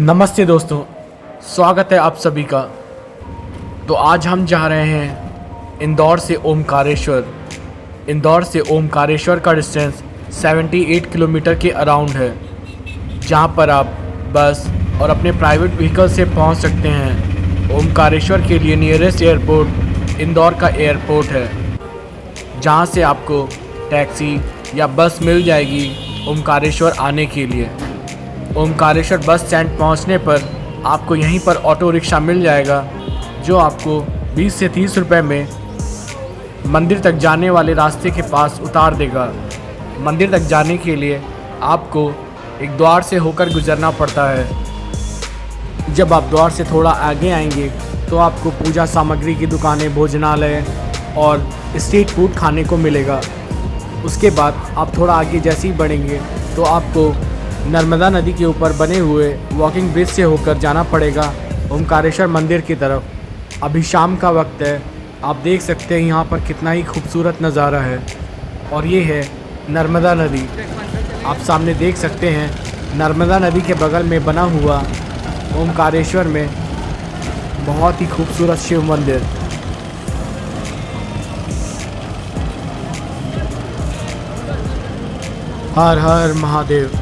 नमस्ते दोस्तों, स्वागत है आप सभी का। तो आज हम जा रहे हैं इंदौर से ओमकारेश्वर। इंदौर से ओमकारेश्वर का डिस्टेंस 78 किलोमीटर के अराउंड है, जहां पर आप बस और अपने प्राइवेट व्हीकल से पहुंच सकते हैं। ओमकारेश्वर के लिए नियरेस्ट एयरपोर्ट इंदौर का एयरपोर्ट है, जहां से आपको टैक्सी या बस मिल जाएगी ओमकारेश्वर आने के लिए। ओमकारेश्वर बस स्टैंड पहुंचने पर आपको यहीं पर ऑटो रिक्शा मिल जाएगा, जो आपको 20 से 30 रुपए में मंदिर तक जाने वाले रास्ते के पास उतार देगा। मंदिर तक जाने के लिए आपको एक द्वार से होकर गुजरना पड़ता है। जब आप द्वार से थोड़ा आगे आएंगे तो आपको पूजा सामग्री की दुकानें, भोजनालय और स्ट्रीट फूड खाने को मिलेगा। उसके बाद आप थोड़ा आगे जैसे ही बढ़ेंगे तो आपको नर्मदा नदी के ऊपर बने हुए वॉकिंग ब्रिज से होकर जाना पड़ेगा ओमकारेश्वर मंदिर की तरफ। अभी शाम का वक्त है, आप देख सकते हैं यहाँ पर कितना ही खूबसूरत नज़ारा है। और ये है नर्मदा नदी, आप सामने देख सकते हैं। नर्मदा नदी के बगल में बना हुआ ओमकारेश्वर में बहुत ही खूबसूरत शिव मंदिर। हर हर महादेव।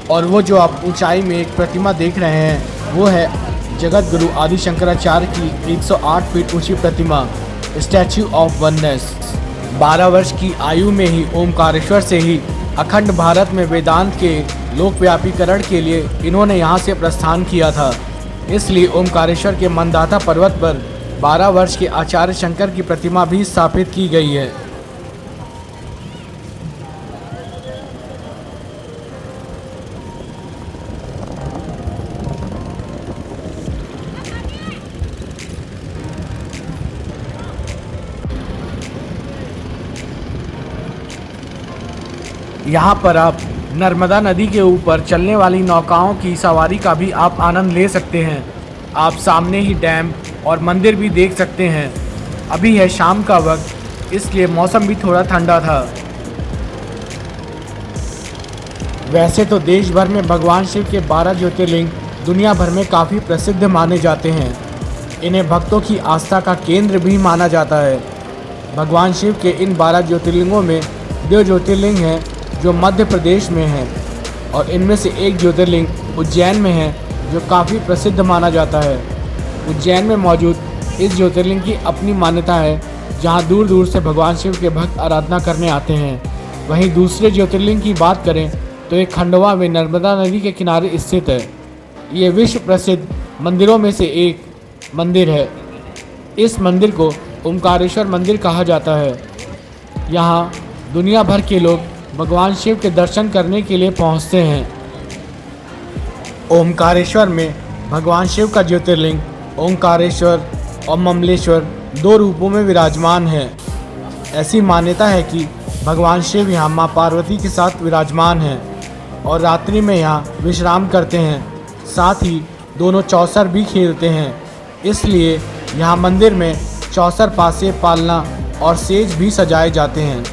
और वो जो आप ऊंचाई में एक प्रतिमा देख रहे हैं, वो है जगत गुरु आदि शंकराचार्य की 108 फीट ऊंची प्रतिमा, स्टैच्यू ऑफ वननेस। 12 वर्ष की आयु में ही ओमकारेश्वर से ही अखंड भारत में वेदांत के लोकव्यापीकरण के लिए इन्होंने यहाँ से प्रस्थान किया था। इसलिए ओमकारेश्वर के मंदाता पर्वत पर 12 वर्ष के आचार्य शंकर की प्रतिमा भी स्थापित की गई है। यहाँ पर आप नर्मदा नदी के ऊपर चलने वाली नौकाओं की सवारी का भी आप आनंद ले सकते हैं। आप सामने ही डैम और मंदिर भी देख सकते हैं। अभी है शाम का वक्त, इसलिए मौसम भी थोड़ा ठंडा था। वैसे तो देश भर में भगवान शिव के 12 ज्योतिर्लिंग दुनिया भर में काफ़ी प्रसिद्ध माने जाते हैं। इन्हें भक्तों की आस्था का केंद्र भी माना जाता है। भगवान शिव के इन 12 ज्योतिर्लिंगों में 2 ज्योतिर्लिंग हैं जो मध्य प्रदेश में हैं, और इनमें से एक ज्योतिर्लिंग उज्जैन में है, जो काफ़ी प्रसिद्ध माना जाता है। उज्जैन में मौजूद इस ज्योतिर्लिंग की अपनी मान्यता है, जहां दूर दूर से भगवान शिव के भक्त आराधना करने आते हैं। वहीं दूसरे ज्योतिर्लिंग की बात करें तो ये खंडवा में नर्मदा नदी के किनारे स्थित है। ये विश्व प्रसिद्ध मंदिरों में से एक मंदिर है। इस मंदिर को ओमकारेश्वर मंदिर कहा जाता है। यहाँ दुनिया भर के लोग भगवान शिव के दर्शन करने के लिए पहुँचते हैं। ओमकारेश्वर में भगवान शिव का ज्योतिर्लिंग ओमकारेश्वर और ममलेश्वर 2 रूपों में विराजमान है। ऐसी मान्यता है कि भगवान शिव यहाँ माँ पार्वती के साथ विराजमान हैं और रात्रि में यहाँ विश्राम करते हैं। साथ ही दोनों चौसर भी खेलते हैं, इसलिए यहाँ मंदिर में चौसर, पासे, पालना और सेज भी सजाए जाते हैं।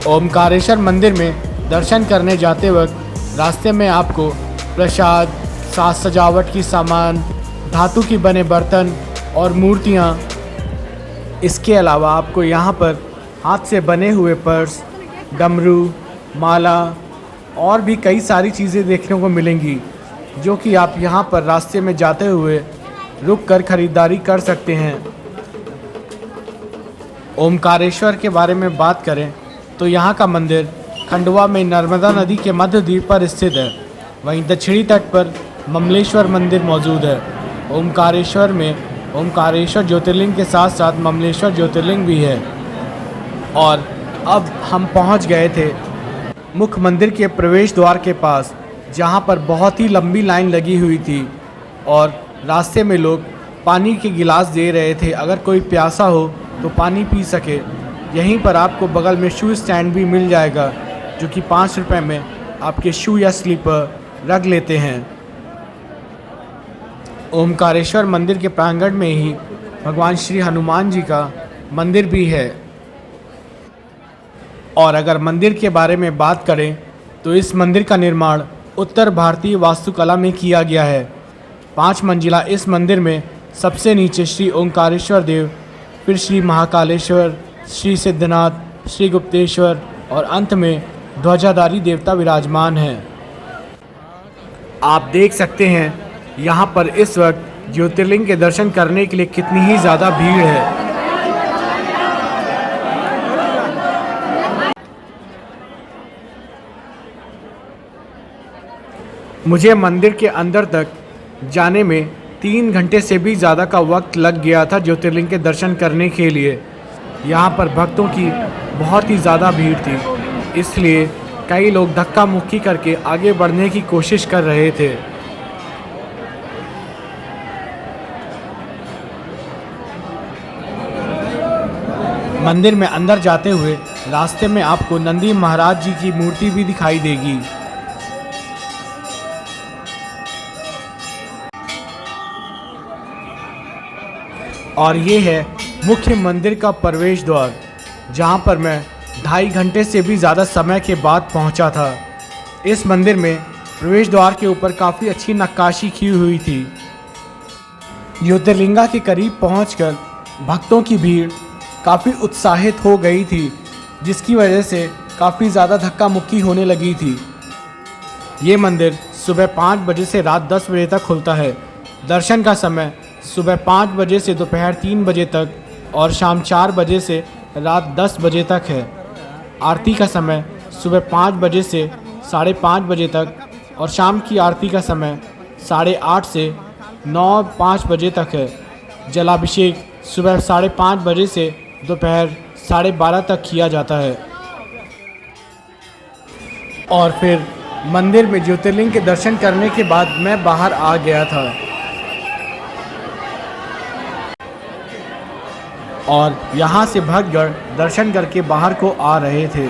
ओमकारेश्वर मंदिर में दर्शन करने जाते वक्त रास्ते में आपको प्रसाद, साज सजावट की सामान, धातु की बने बर्तन और मूर्तियाँ, इसके अलावा आपको यहाँ पर हाथ से बने हुए पर्स, डमरू, माला और भी कई सारी चीज़ें देखने को मिलेंगी, जो कि आप यहाँ पर रास्ते में जाते हुए रुक कर खरीदारी कर सकते हैं। ओमकारेश्वर के बारे में बात करें तो यहाँ का मंदिर खंडवा में नर्मदा नदी के मध्य द्वीप पर स्थित है। वहीं दक्षिणी तट पर ममलेश्वर मंदिर मौजूद है। ओमकारेश्वर में ओमकारेश्वर ज्योतिर्लिंग के साथ साथ ममलेश्वर ज्योतिर्लिंग भी है। और अब हम पहुंच गए थे मुख्य मंदिर के प्रवेश द्वार के पास, जहां पर बहुत ही लंबी लाइन लगी हुई थी और रास्ते में लोग पानी के गिलास दे रहे थे, अगर कोई प्यासा हो तो पानी पी सके। यहीं पर आपको बगल में शू स्टैंड भी मिल जाएगा, जो कि 5 रुपये में आपके शू या स्लीपर रख लेते हैं। ओमकारेश्वर मंदिर के प्रांगण में ही भगवान श्री हनुमान जी का मंदिर भी है। और अगर मंदिर के बारे में बात करें तो इस मंदिर का निर्माण उत्तर भारतीय वास्तुकला में किया गया है। 5 मंजिला इस मंदिर में सबसे नीचे श्री ओंकारेश्वर देव, फिर श्री महाकालेश्वर, श्री सिद्धनाथ, श्री गुप्तेश्वर और अंत में ध्वजाधारी देवता विराजमान हैं। आप देख सकते हैं यहाँ पर इस वक्त ज्योतिर्लिंग के दर्शन करने के लिए कितनी ही ज़्यादा भीड़ है। मुझे मंदिर के अंदर तक जाने में 3 घंटे से भी ज़्यादा का वक्त लग गया था ज्योतिर्लिंग के दर्शन करने के लिए। यहाँ पर भक्तों की बहुत ही ज़्यादा भीड़ थी, इसलिए कई लोग धक्का मुक्की करके आगे बढ़ने की कोशिश कर रहे थे। मंदिर में अंदर जाते हुए रास्ते में आपको नंदी महाराज जी की मूर्ति भी दिखाई देगी। और ये है मुख्य मंदिर का प्रवेश द्वार, जहाँ पर मैं 2.5 घंटे से भी ज़्यादा समय के बाद पहुँचा था। इस मंदिर में प्रवेश द्वार के ऊपर काफ़ी अच्छी नक्काशी की हुई थी। ज्योतिर्लिंगा के करीब पहुंचकर भक्तों की भीड़ काफ़ी उत्साहित हो गई थी, जिसकी वजह से काफ़ी ज़्यादा धक्का मुक्की होने लगी थी। ये मंदिर सुबह 5 बजे से रात 10 बजे तक खुलता है। दर्शन का समय सुबह 5 बजे से दोपहर 3 बजे तक और शाम 4 बजे से रात 10 बजे तक है। आरती का समय सुबह 5 बजे से 5:30 बजे तक और शाम की आरती का समय 8:30 से 9:05 बजे तक है। जलाभिषेक सुबह 5:30 बजे से दोपहर 12:30 तक किया जाता है। और फिर मंदिर में ज्योतिर्लिंग के दर्शन करने के बाद मैं बाहर आ गया था और यहाँ से भक्तगण दर्शन करके बाहर को आ रहे थे।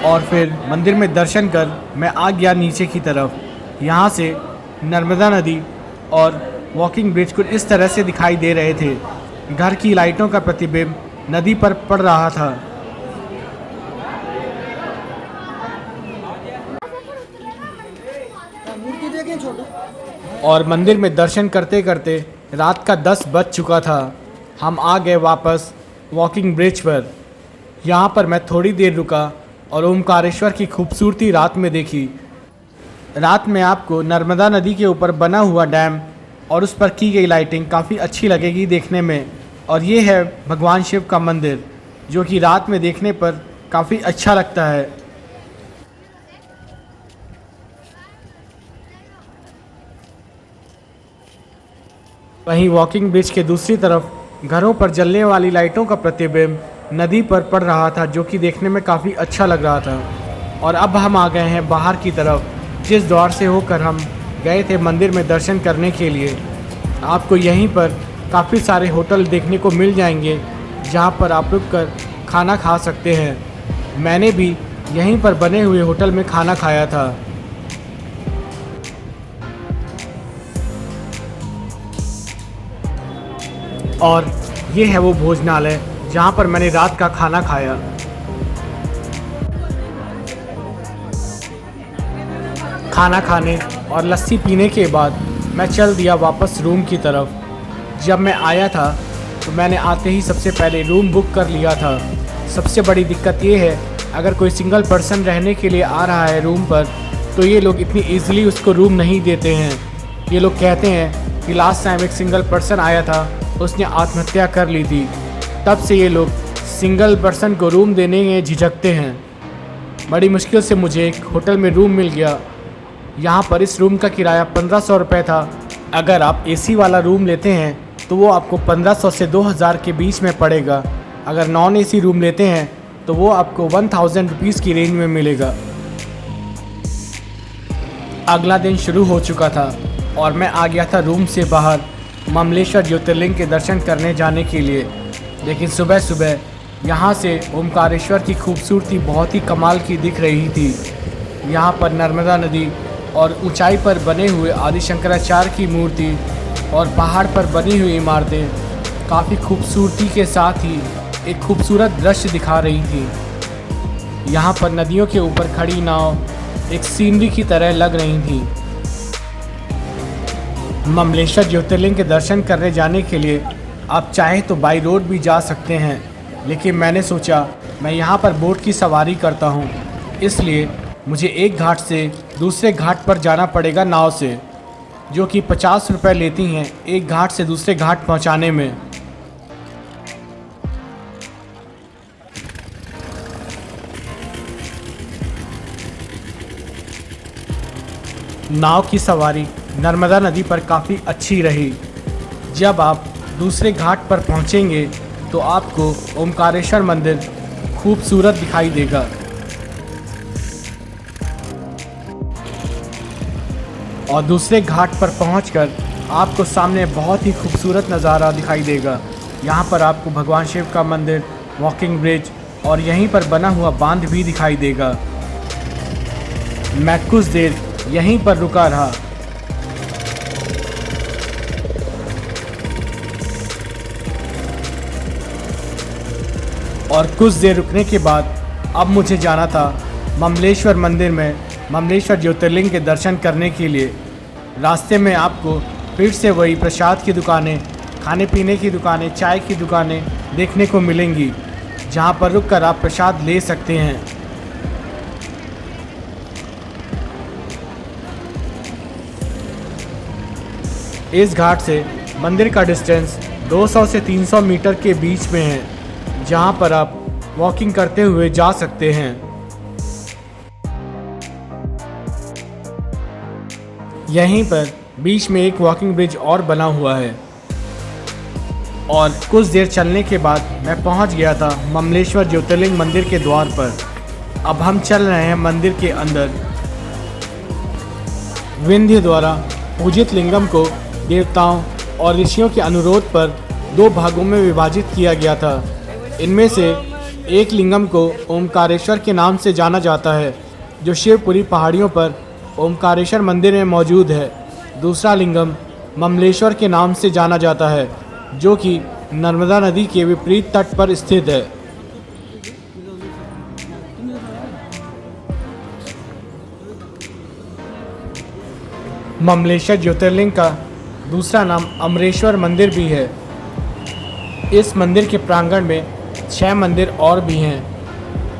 और फिर मंदिर में दर्शन कर मैं आ गया नीचे की तरफ। यहाँ से नर्मदा नदी और वॉकिंग ब्रिज कुछ इस तरह से दिखाई दे रहे थे। घर की लाइटों का प्रतिबिंब नदी पर पड़ रहा था। और मंदिर में दर्शन करते करते रात का 10 बज चुका था। हम आ गए वापस वॉकिंग ब्रिज पर। यहाँ पर मैं थोड़ी देर रुका और ओमकारेश्वर की खूबसूरती रात में देखी। रात में आपको नर्मदा नदी के ऊपर बना हुआ डैम और उस पर की गई लाइटिंग काफ़ी अच्छी लगेगी देखने में। और ये है भगवान शिव का मंदिर, जो कि रात में देखने पर काफ़ी अच्छा लगता है। वहीं वॉकिंग ब्रिज के दूसरी तरफ घरों पर जलने वाली लाइटों का प्रतिबिंब नदी पर पड़ रहा था, जो कि देखने में काफ़ी अच्छा लग रहा था। और अब हम आ गए हैं बाहर की तरफ, जिस द्वार से होकर हम गए थे मंदिर में दर्शन करने के लिए। आपको यहीं पर काफ़ी सारे होटल देखने को मिल जाएंगे, जहां पर आप रुक कर खाना खा सकते हैं। मैंने भी यहीं पर बने हुए होटल में खाना खाया था। और ये है वो भोजनालय जहाँ पर मैंने रात का खाना खाया। खाना खाने और लस्सी पीने के बाद मैं चल दिया वापस रूम की तरफ। जब मैं आया था तो मैंने आते ही सबसे पहले रूम बुक कर लिया था। सबसे बड़ी दिक्कत ये है, अगर कोई सिंगल पर्सन रहने के लिए आ रहा है रूम पर, तो ये लोग इतनी ईजिली उसको रूम नहीं देते हैं। ये लोग कहते हैं कि लास्ट टाइम एक सिंगल पर्सन आया था, उसने आत्महत्या कर ली थी। तब से ये लोग सिंगल पर्सन को रूम देने में झिझकते हैं। बड़ी मुश्किल से मुझे एक होटल में रूम मिल गया। यहाँ पर इस रूम का किराया 1500 रुपये था। अगर आप एसी वाला रूम लेते हैं तो वो आपको 1500 से 2000 के बीच में पड़ेगा। अगर नॉन एसी रूम लेते हैं तो वो आपको 1000 रुपीज़ की रेंज में मिलेगा। अगला दिन शुरू हो चुका था और मैं आ गया था रूम से बाहर ममलेश्वर ज्योतिर्लिंग के दर्शन करने जाने के लिए। लेकिन सुबह सुबह यहाँ से ओमकारेश्वर की खूबसूरती बहुत ही कमाल की दिख रही थी। यहाँ पर नर्मदा नदी और ऊंचाई पर बने हुए आदि शंकराचार्य की मूर्ति और पहाड़ पर बनी हुई इमारतें काफ़ी खूबसूरती के साथ ही एक खूबसूरत दृश्य दिखा रही थी। यहाँ पर नदियों के ऊपर खड़ी नाव एक सीनरी की तरह लग रही थी। ममलेश्वर ज्योतिर्लिंग के दर्शन करने जाने के लिए आप चाहें तो बाई रोड भी जा सकते हैं, लेकिन मैंने सोचा मैं यहाँ पर बोट की सवारी करता हूँ, इसलिए मुझे एक घाट से दूसरे घाट पर जाना पड़ेगा नाव से, जो कि 50 रुपये लेती हैं एक घाट से दूसरे घाट पहुँचाने में। नाव की सवारी नर्मदा नदी पर काफ़ी अच्छी रही। जब आप दूसरे घाट पर पहुँचेंगे तो आपको ओमकारेश्वर मंदिर खूबसूरत दिखाई देगा। और दूसरे घाट पर पहुंचकर आपको सामने बहुत ही खूबसूरत नज़ारा दिखाई देगा। यहाँ पर आपको भगवान शिव का मंदिर, वॉकिंग ब्रिज और यहीं पर बना हुआ बांध भी दिखाई देगा। मैं कुछ देर यहीं पर रुका रहा। और कुछ देर रुकने के बाद अब मुझे जाना था ममलेश्वर मंदिर में ममलेश्वर ज्योतिर्लिंग के दर्शन करने के लिए। रास्ते में आपको फिर से वही प्रसाद की दुकानें, खाने पीने की दुकानें, चाय की दुकानें देखने को मिलेंगी, जहां पर रुककर आप प्रसाद ले सकते हैं। इस घाट से मंदिर का डिस्टेंस 200 से 300 मीटर के बीच में है, जहां पर आप वॉकिंग करते हुए जा सकते हैं। यहीं पर बीच में एक वॉकिंग ब्रिज और बना हुआ है। और कुछ देर चलने के बाद मैं पहुंच गया था ममलेश्वर ज्योतिर्लिंग मंदिर के द्वार पर। अब हम चल रहे हैं मंदिर के अंदर। विंध्य द्वारा पूजित लिंगम को देवताओं और ऋषियों के अनुरोध पर 2 भागों में विभाजित किया गया था। इनमें से एक लिंगम को ओमकारेश्वर के नाम से जाना जाता है, जो शिवपुरी पहाड़ियों पर ओमकारेश्वर मंदिर में मौजूद है। दूसरा लिंगम ममलेश्वर के नाम से जाना जाता है, जो कि नर्मदा नदी के विपरीत तट पर स्थित है। ममलेश्वर ज्योतिर्लिंग का दूसरा नाम अमरेश्वर मंदिर भी है। इस मंदिर के प्रांगण में 6 मंदिर और भी हैं।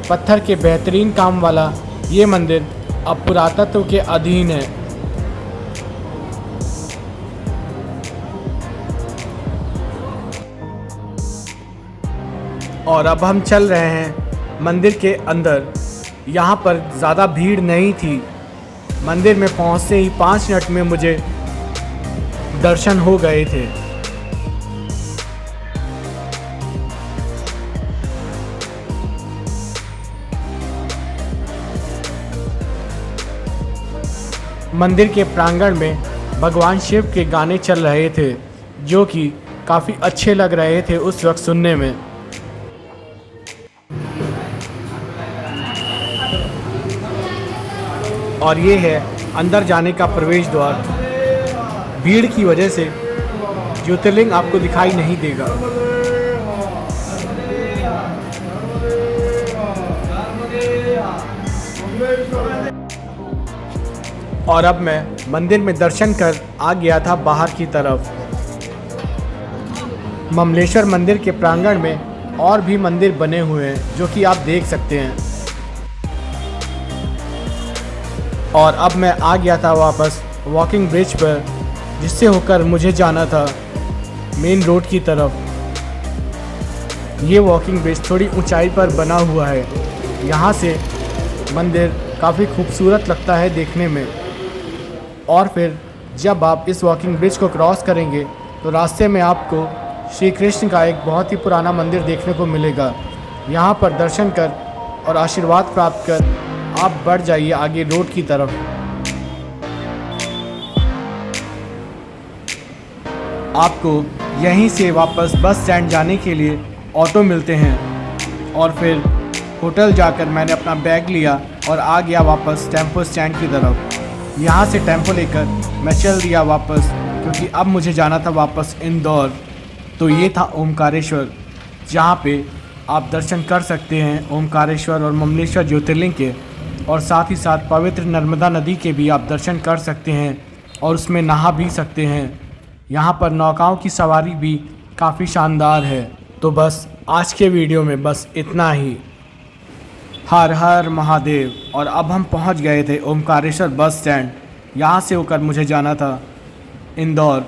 पत्थर के बेहतरीन काम वाला ये मंदिर अब पुरातत्व के अधीन है। और अब हम चल रहे हैं मंदिर के अंदर। यहाँ पर ज़्यादा भीड़ नहीं थी। मंदिर में पहुँचते ही 5 मिनट में मुझे दर्शन हो गए थे। मंदिर के प्रांगण में भगवान शिव के गाने चल रहे थे, जो कि काफ़ी अच्छे लग रहे थे उस वक्त सुनने में। और ये है अंदर जाने का प्रवेश द्वार। भीड़ की वजह से ज्योतिर्लिंग आपको दिखाई नहीं देगा। और अब मैं मंदिर में दर्शन कर आ गया था बाहर की तरफ। ममलेश्वर मंदिर के प्रांगण में और भी मंदिर बने हुए हैं, जो कि आप देख सकते हैं। और अब मैं आ गया था वापस वॉकिंग ब्रिज पर, जिससे होकर मुझे जाना था मेन रोड की तरफ। ये वॉकिंग ब्रिज थोड़ी ऊंचाई पर बना हुआ है। यहाँ से मंदिर काफ़ी खूबसूरत लगता है देखने में। और फिर जब आप इस वॉकिंग ब्रिज को क्रॉस करेंगे तो रास्ते में आपको श्री कृष्ण का एक बहुत ही पुराना मंदिर देखने को मिलेगा। यहाँ पर दर्शन कर और आशीर्वाद प्राप्त कर आप बढ़ जाइए आगे रोड की तरफ। आपको यहीं से वापस बस स्टैंड जाने के लिए ऑटो मिलते हैं। और फिर होटल जाकर मैंने अपना बैग लिया और आ गया वापस टेम्पो स्टैंड की तरफ। यहाँ से टेम्पो लेकर मैं चल दिया वापस, क्योंकि अब मुझे जाना था वापस इंदौर। तो ये था ओमकारेश्वर, जहाँ पे आप दर्शन कर सकते हैं ओमकारेश्वर और ममलेश्वर ज्योतिर्लिंग के, और साथ ही साथ पवित्र नर्मदा नदी के भी आप दर्शन कर सकते हैं और उसमें नहा भी सकते हैं। यहाँ पर नौकाओं की सवारी भी काफ़ी शानदार है। तो बस आज के वीडियो में बस इतना ही। हर हर महादेव। और अब हम पहुँच गए थे ओमकारेश्वर बस स्टैंड। यहाँ से होकर मुझे जाना था इंदौर।